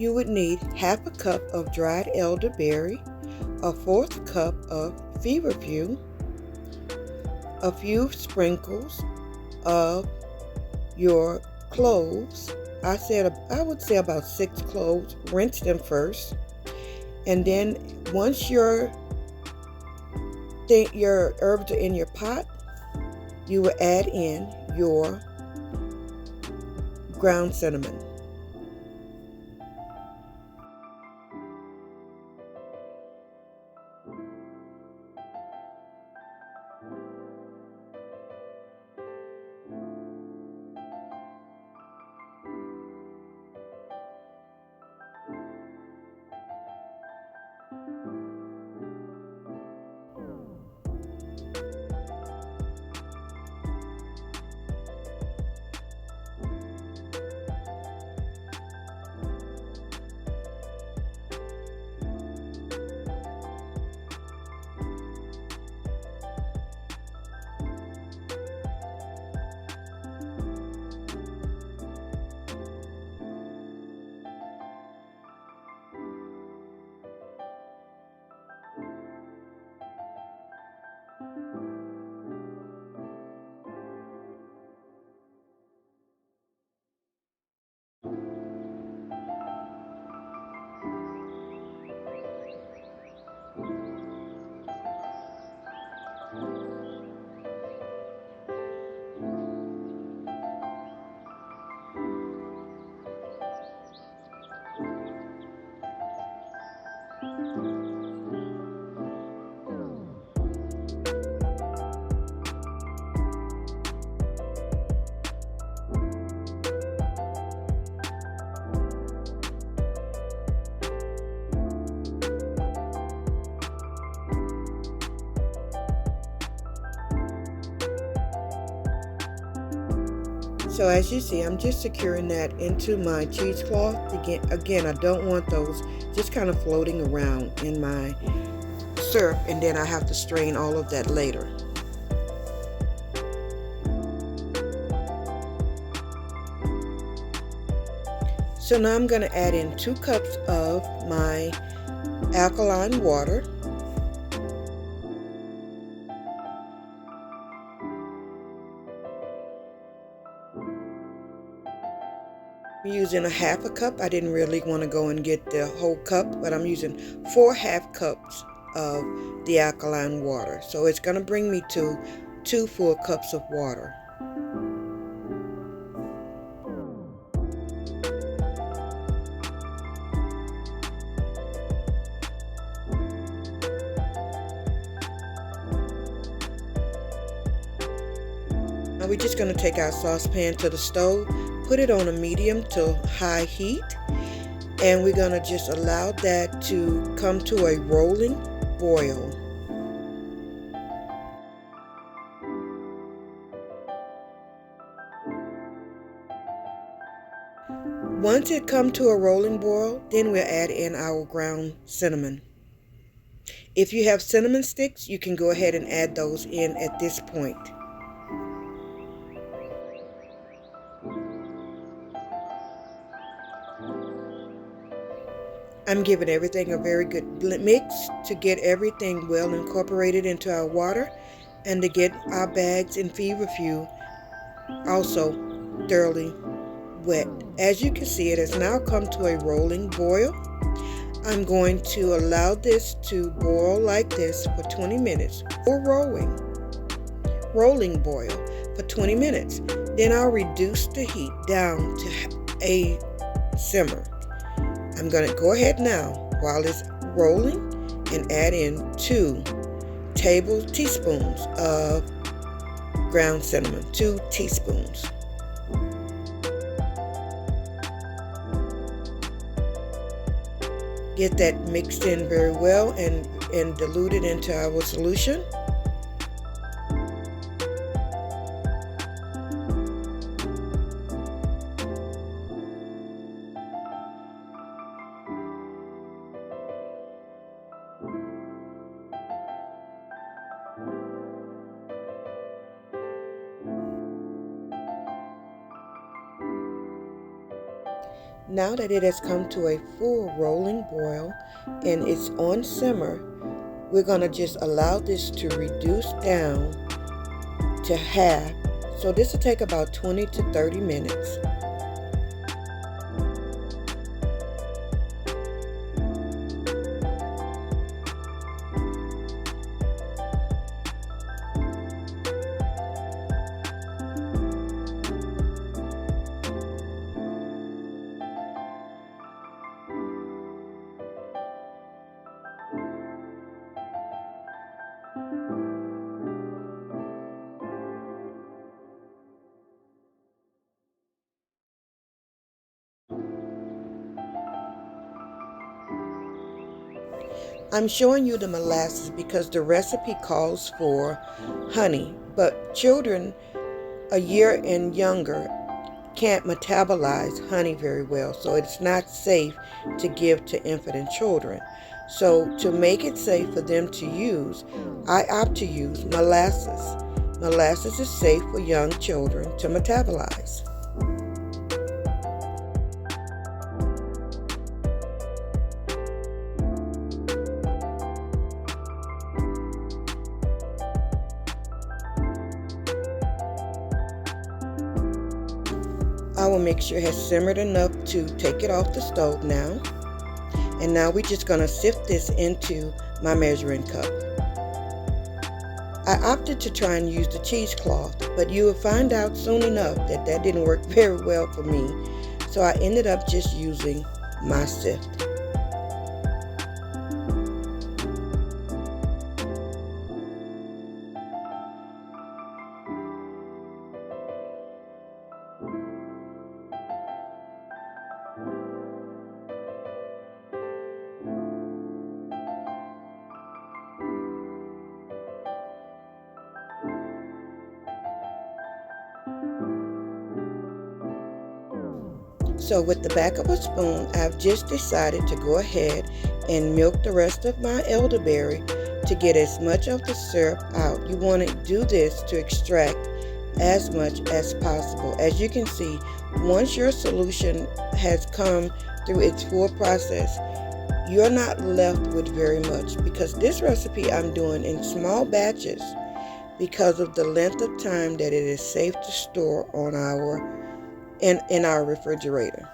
you would need half a cup of dried elderberry, a fourth cup of Feverfew, a few sprinkles of your cloves. I would say about 6 cloves. Rinse them first, and then once your herbs are in your pot, you will add in your ground cinnamon. So as you see, I'm just securing that into my cheesecloth. Again, I don't want those just kind of floating around in my syrup, and then I have to strain all of that later. So now I'm going to add in 2 cups of my alkaline water. I'm using a half a cup. I didn't really want to go and get the whole cup, but I'm using 4 half cups of the alkaline water. So it's going to bring me to 2 full cups of water. Now we're just going to take our saucepan to the stove, put it on a medium to high heat, and we're going to just allow that to come to a rolling boil. Once it comes to a rolling boil, then we'll add in our ground cinnamon. If you have cinnamon sticks, you can go ahead and add those in at this point. I'm giving everything a very good mix to get everything well incorporated into our water, and to get our bags in Feverfew also thoroughly wet. As you can see, it has now come to a rolling boil. I'm going to allow this to boil like this for 20 minutes, or rolling boil for 20 minutes. Then I'll reduce the heat down to a simmer. I'm going to go ahead now while it's rolling and add in 2 teaspoons of ground cinnamon, 2 teaspoons. Get that mixed in very well and diluted into our solution. Now that it has come to a full rolling boil and it's on simmer, we're going to just allow this to reduce down to half. So this will take about 20 to 30 minutes. I'm showing you the molasses because the recipe calls for honey, but children a year and younger can't metabolize honey very well, so it's not safe to give to infant children. So to make it safe for them to use, I opt to use molasses. Molasses is safe for young children to metabolize. Our mixture has simmered enough to take it off the stove now. And now we're just going to sift this into my measuring cup. I opted to try and use the cheesecloth, but you will find out soon enough that that didn't work very well for me. So I ended up just using my sift. So with the back of a spoon, I've just decided to go ahead and milk the rest of my elderberry to get as much of the syrup out. You want to do this to extract as much as possible. As you can see, once your solution has come through its full process, you're not left with very much, because this recipe I'm doing in small batches because of the length of time that it is safe to store on in our refrigerator.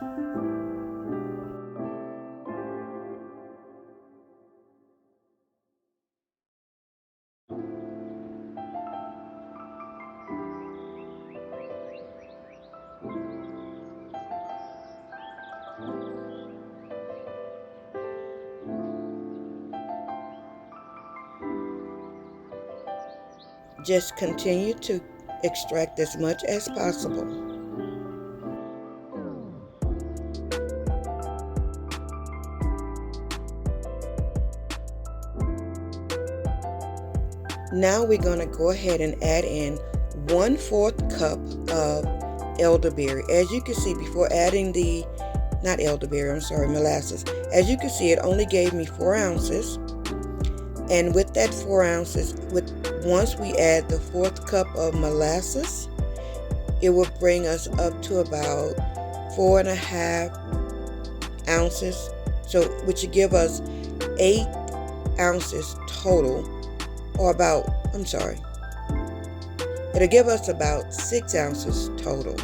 Just continue to extract as much as possible. Now we're going to go ahead and add in 1/4 cup of elderberry. As you can see, before adding molasses. As you can see, it only gave me 4 ounces. And with that 4 ounces, once we add the 1/4 cup of molasses, it will bring us up to about 4.5 ounces. So, which will give us 8 ounces total, it'll give us about 6 ounces total.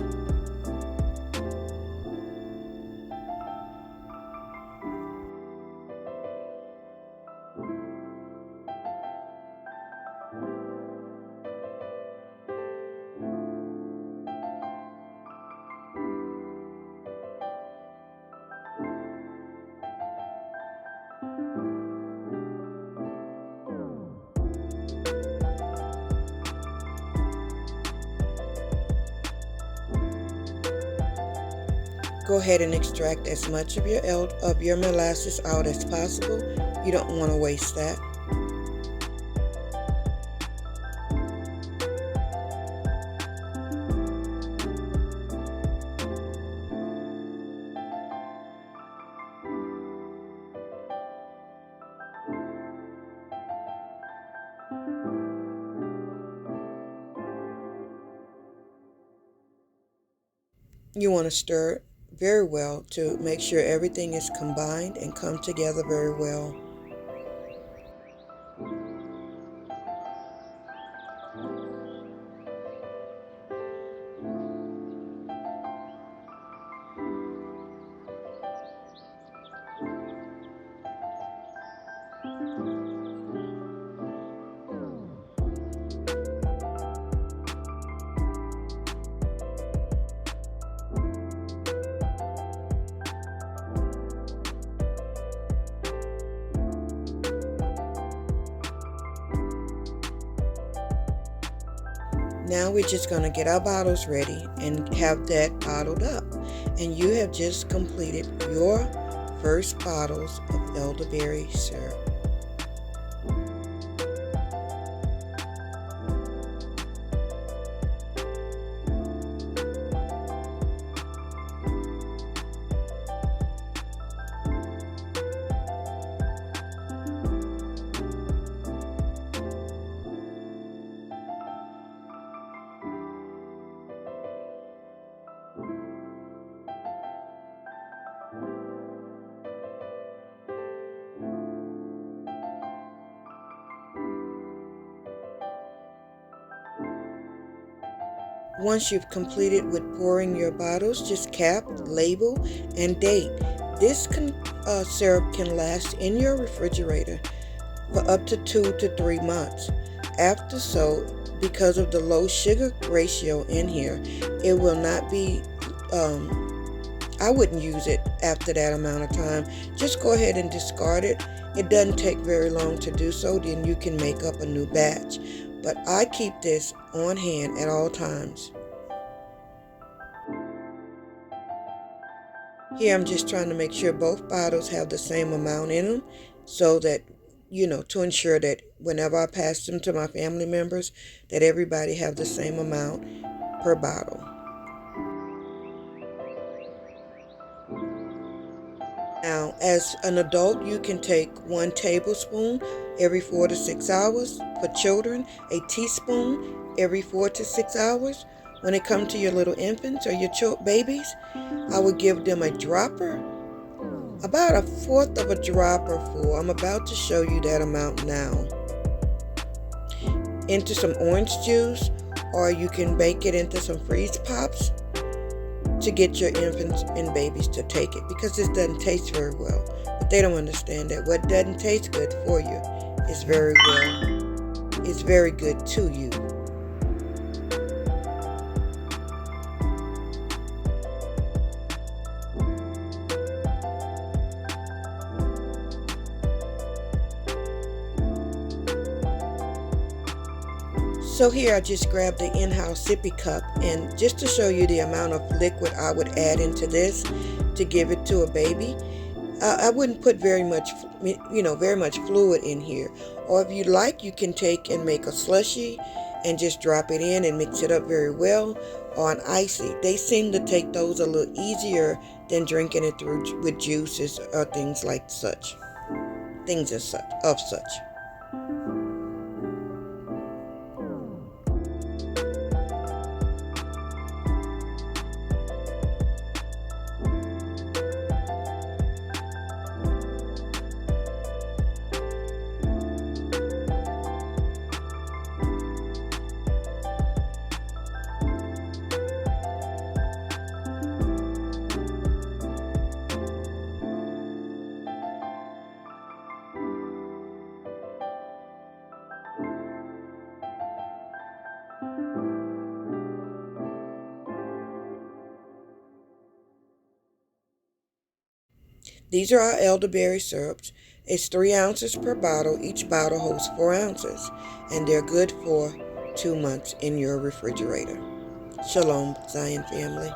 Go ahead and extract as much of your molasses out as possible. You don't want to waste that. You want to stir it very well to make sure everything is combined and come together very well. Now we're just going to get our bottles ready and have that bottled up. And you have just completed your first bottles of elderberry syrup. Once you've completed with pouring your bottles, just cap, label, and date. This syrup can last in your refrigerator for up to 2 to 3 months. After so, because of the low sugar ratio in here, it will not be, I wouldn't use it after that amount of time. Just go ahead and discard it. It doesn't take very long to do so, then you can make up a new batch. But I keep this on hand at all times. Here I'm just trying to make sure both bottles have the same amount in them so that, to ensure that whenever I pass them to my family members, that everybody have the same amount per bottle. Now, as an adult, you can take 1 tablespoon every 4 to 6 hours. For children, a teaspoon every 4 to 6 hours. When it comes to your little infants or your babies, I would give them a dropper, about 1/4 of a dropper full. I'm about to show you that amount now. Into some orange juice, or you can bake it into some freeze pops to get your infants and babies to take it, because this doesn't taste very well. But they don't understand that what doesn't taste good for you is very good to you. So here I just grabbed the in-house sippy cup, and just to show you the amount of liquid I would add into this to give it to a baby, I wouldn't put very much fluid in here. Or if you like, you can take and make a slushy and just drop it in and mix it up very well, or an icy. They seem to take those a little easier than drinking it through with juices or things like such. Of such. These are our elderberry syrups. It's 3 ounces per bottle. Each bottle holds 4 ounces, and they're good for 2 months in your refrigerator. Shalom, Zion family.